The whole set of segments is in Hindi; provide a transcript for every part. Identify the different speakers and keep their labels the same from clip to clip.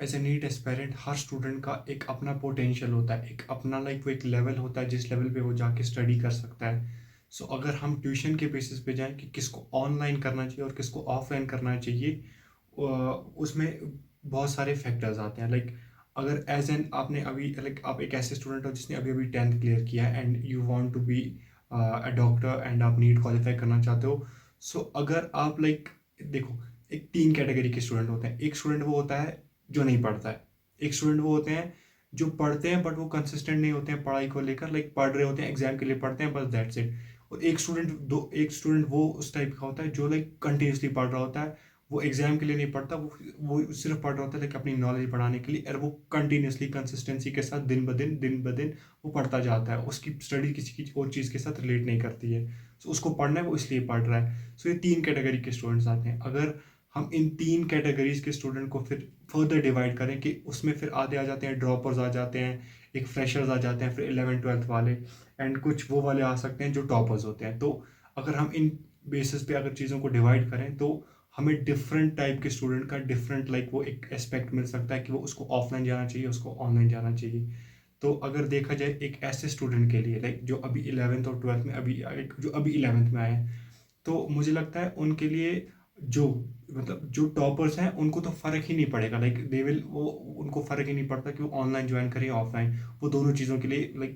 Speaker 1: एज ए नीट एस्पायरेंट हर स्टूडेंट का एक अपना पोटेंशियल होता है, एक अपना वो एक लेवल होता है जिस लेवल पे वो जाके स्टडी कर सकता है। सो अगर हम ट्यूशन के बेसिस पे जाएं कि किसको ऑनलाइन करना चाहिए और किसको ऑफलाइन करना चाहिए, उसमें बहुत सारे फैक्टर्स आते हैं। अगर एज एन आपने अभी आप एक ऐसे स्टूडेंट हो जिसने अभी अभी 10th क्लियर किया है and you want to be a doctor and आप नीट क्वालिफाई करना चाहते हो। सो अगर आप देखो, एक 3 कैटेगरी के स्टूडेंट होते हैं। एक स्टूडेंट वो होता है जो नहीं पढ़ता है। एक स्टूडेंट वो होते हैं जो पढ़ते हैं बट वो कंसिस्टेंट नहीं होते हैं पढ़ाई को लेकर, पढ़ रहे होते हैं एग्जाम के लिए पढ़ते हैं बस, दैट्स इट। और एक स्टूडेंट वो उस टाइप का होता है जो कंटिन्यूसली पढ़ रहा होता है। वो एग्जाम के लिए नहीं पढ़ता, वो सिर्फ पढ़ रहा होता है अपनी नॉलेज बढ़ाने के लिए, और वो कंटिन्यूसली कंसिस्टेंसी के साथ दिन ब दिन वो पढ़ता जाता है। उसकी स्टडी किसी की और चीज़ के साथ रिलेट नहीं करती है। सो उसको पढ़ना है, वो इसलिए पढ़ रहा है। सो ये 3 कैटेगरी के स्टूडेंट्स आते हैं। अगर हम इन 3 कैटेगरीज के स्टूडेंट को फिर फर्दर डिवाइड करें कि उसमें फिर आधे आ जाते हैं ड्रॉपर्स आ जाते हैं, एक फ्रेशर्स आ जाते हैं, फिर 11th 12th वाले, एंड कुछ वो वाले आ सकते हैं जो टॉपर्स होते हैं। तो अगर हम इन बेसिस पे अगर चीज़ों को डिवाइड करें तो हमें डिफरेंट टाइप के स्टूडेंट का डिफरेंट वो एक एस्पेक्ट मिल सकता है कि वो उसको ऑफलाइन जाना चाहिए, उसको ऑनलाइन जाना चाहिए। तो अगर देखा जाए एक ऐसे स्टूडेंट के लिए जो अभी 11th और 12th में अभी जो अभी 11th में आए हैं, तो मुझे लगता है उनके लिए जो जो टॉपर्स हैं उनको तो फ़र्क ही नहीं पड़ेगा। दे विल वो उनको फ़र्क ही नहीं पड़ता कि वो ऑनलाइन ज्वाइन करें या ऑफलाइन। वो दोनों चीज़ों के लिए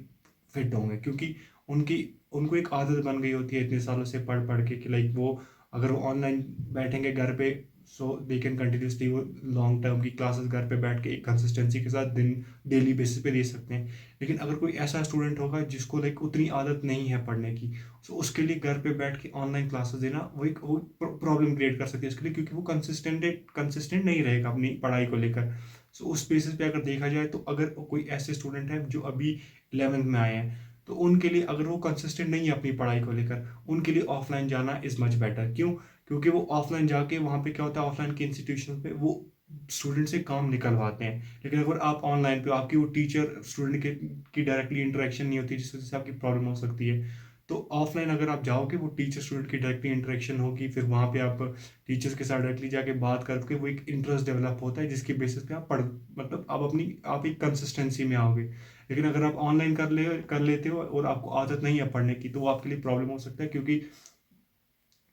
Speaker 1: फिट होंगे, क्योंकि उनकी उनको एक आदत बन गई होती है इतने सालों से पढ़ पढ़ के कि वो अगर वो ऑनलाइन बैठेंगे घर पे, सो दे कैन कंटिन्यूसली वो लॉन्ग टर्म की क्लासेस घर पे बैठ के एक कंसिस्टेंसी के साथ दिन डेली बेसिस पे दे सकते हैं। लेकिन अगर कोई ऐसा स्टूडेंट होगा जिसको उतनी आदत नहीं है पढ़ने की, सो उसके लिए घर पे बैठ के ऑनलाइन क्लासेस देना वो प्रॉब्लम क्रिएट कर सकती है उसके लिए, क्योंकि वो कंसिस्टेंट नहीं रहेगा अपनी पढ़ाई को लेकर। सो उस बेसिस पे अगर देखा जाए तो अगर कोई ऐसे स्टूडेंट है जो अभी 11th में आए हैं, तो उनके लिए अगर वो कंसिस्टेंट नहीं है अपनी पढ़ाई को लेकर, उनके लिए ऑफलाइन जाना इज़ मच बेटर। क्यों? क्योंकि वो ऑफलाइन जाके वहाँ पे क्या होता है, ऑफलाइन के इंस्टीट्यूशन पे वो स्टूडेंट से काम निकलवाते हैं। लेकिन अगर आप ऑनलाइन पे आपकी वो टीचर स्टूडेंट के की डायरेक्टली इंटरेक्शन नहीं होती, जिस वजह से आपकी प्रॉब्लम हो सकती है। तो ऑफलाइन अगर आप जाओगे, वो टीचर स्टूडेंट की डायरेक्टली इंटरेक्शन होगी, फिर वहाँ पे आप टीचर्स के साथ डायरेक्टली जाके बात करके वो एक इंटरेस्ट डेवलप होता है जिसकी बेसिस पे आप आप एक कंसिस्टेंसी में आओगे। लेकिन अगर आप ऑनलाइन कर लेते हो और आपको आदत नहीं है पढ़ने की, तो वो आपके लिए प्रॉब्लम हो सकता है। क्योंकि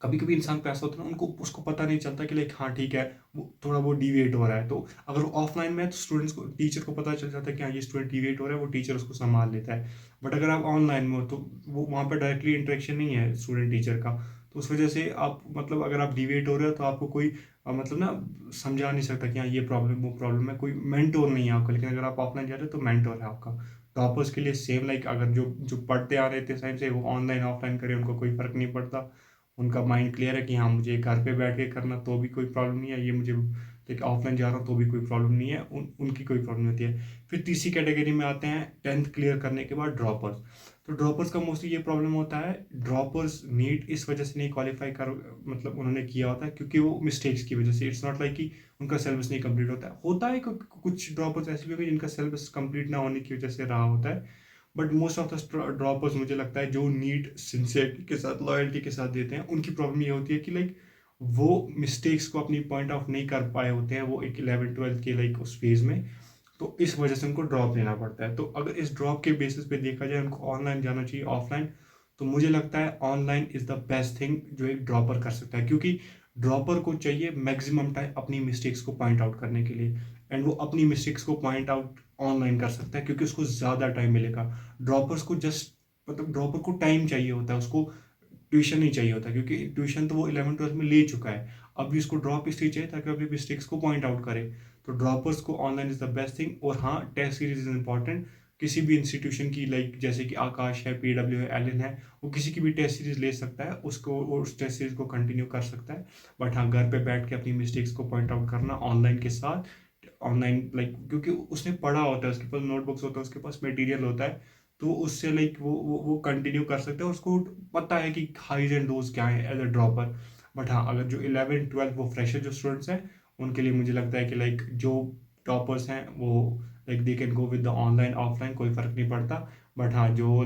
Speaker 1: कभी कभी इंसान को ऐसा होता है ना, उनको उसको पता नहीं चलता कि हाँ ठीक है, वो डिविएट हो रहा है। तो अगर वो ऑफलाइन में है तो स्टूडेंट्स को टीचर को पता चल जाता है कि हाँ ये स्टूडेंट डिविएट हो रहा है, वो टीचर उसको संभाल लेता है। बट अगर आप ऑनलाइन में हो तो वो वहाँ पर डायरेक्टली इंटरेक्शन नहीं है स्टूडेंट टीचर का। तो उस वजह से आप अगर आप डिविएट हो रहे हो तो आपको कोई ना समझा नहीं सकता कि हाँ ये प्रॉब्लम वो प्रॉब्लम है, कोई मेंटोर नहीं है आपका। लेकिन अगर आप ऑफलाइन जा रहे हो तो मेंटोर है आपका। टॉपर्स के लिए सेम, अगर जो जो पढ़ते आ रहे थे टाइम से, वो ऑनलाइन ऑफलाइन करें, उनको कोई फर्क नहीं पड़ता। उनका माइंड क्लियर है कि हाँ मुझे घर पे बैठ के करना तो भी कोई प्रॉब्लम नहीं है, ये मुझे ऑफलाइन जा रहा हूँ तो भी कोई प्रॉब्लम नहीं है, उनकी कोई प्रॉब्लम नहीं होती है। फिर तीसरी कैटेगरी में आते हैं 10th क्लियर करने के बाद ड्रॉपर्स। तो ड्रॉपर्स का मोस्टली ये प्रॉब्लम होता है, ड्रॉपर्स नीट इस वजह से नहीं क्वालिफाई कर उन्होंने किया होता है क्योंकि वो मिस्टेक्स की वजह से। इट्स नॉट कि उनका सिलेबस नहीं कंप्लीट होता है कुछ ड्रॉपर्स ऐसे भी होंगे जिनका सिलेबस कंप्लीट ना होने की वजह से रहा होता है। But most of the droppers मुझे लगता है जो नीट सिंसियरिटी के साथ लॉयल्टी के साथ देते हैं, उनकी प्रॉब्लम ये होती है कि वो मिस्टेक्स को अपनी पॉइंट आउट नहीं कर पाए होते हैं वो एक 11th 12th के उस फेज में। तो इस वजह से उनको ड्रॉप लेना पड़ता है। तो अगर इस ड्रॉप के बेसिस पे देखा जाए उनको ऑनलाइन जाना चाहिए ऑफलाइन, तो मुझे लगता है online is the best thing जो एक ड्रॉपर कर सकता है। क्योंकि ड्रॉपर को चाहिए मैक्सिमम टाइम अपनी मिस्टेक्स को पॉइंट आउट करने के लिए, एंड वो अपनी मिस्टेक्स को पॉइंट आउट ऑनलाइन कर सकता है क्योंकि उसको ज़्यादा टाइम मिलेगा। ड्रॉपर्स को जस्ट ड्रॉपर को टाइम चाहिए होता है, उसको ट्यूशन नहीं चाहिए होता, क्योंकि ट्यूशन तो वो 11th 12th में ले चुका है। अभी उसको ड्रॉप इसलिए चाहिए ताकि अपनी मिस्टेक्स को पॉइंट आउट करे। तो ड्रॉपर्स को online is the best thing. और हाँ, टेस्ट सीरीज इज़ इंपॉर्टेंट। किसी भी इंस्टीट्यूशन की जैसे कि आकाश है, पीडब्ल्यू है, एलन है, वो किसी की भी टेस्ट सीरीज ले सकता है, उसको वो उस टेस्ट सीरीज को कंटिन्यू कर सकता है। बट हाँ, घर पे बैठ के अपनी मिस्टेक्स को पॉइंट आउट करना ऑनलाइन के साथ, ऑनलाइन क्योंकि उसने पढ़ा होता है, उसके पास नोटबुक्स होता है, उसके पास मटेरियल होता है, तो उससे वो कंटिन्यू कर सकते हैं, उसको पता है कि हाइज एंड लोज क्या है एज अ ड्रॉपर। बट हाँ, अगर जो 11th 12th वो फ्रेशर जो स्टूडेंट्स हैं, उनके लिए मुझे लगता है कि जो टॉपर्स हैं वो they can go with the online offline, कोई फ़र्क नहीं पड़ता। बट हाँ, जो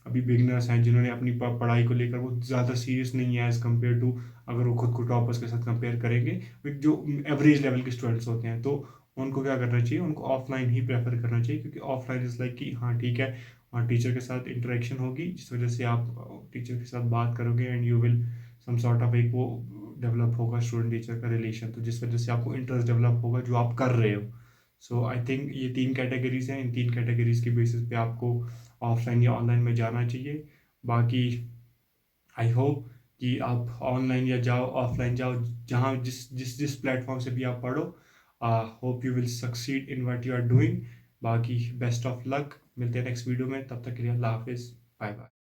Speaker 1: अभी बिगनर्स हैं जिन्होंने अपनी पढ़ाई को लेकर वो ज़्यादा सीरियस नहीं है एज़ कम्पेयर टू, अगर वो खुद को टॉपर्स के साथ कंपेयर करेंगे विद जो एवरेज लेवल के स्टूडेंट्स होते हैं, तो उनको क्या करना चाहिए, उनको ऑफलाइन ही प्रेफर करना चाहिए, क्योंकि ऑफलाइन इज़ लाइक कि हाँ ठीक है, और टीचर के साथ इंटरेक्शन होगी जिस वजह से आप टीचर के साथ बात करोगे and you will some sort of एक वो डेवलप होगा स्टूडेंट टीचर का रिलेशन, तो जिस वजह से आपको इंटरेस्ट डेवलप होगा जो आप कर रहे हो। सो आई थिंक ये 3 कैटेगरीज हैं, इन 3 कैटेगरीज के बेसिस पे आपको ऑफलाइन या ऑनलाइन में जाना चाहिए। बाकी आई होप कि आप ऑनलाइन या जाओ ऑफलाइन जाओ, जहाँ जिस जिस जिस प्लेटफॉर्म से भी आप पढ़ो, hope you will succeed in what you are doing. बाकी बेस्ट ऑफ लक, मिलते हैं नेक्स्ट वीडियो में, तब तक के लिए अल्लाह हाफिज़, बाय बाय।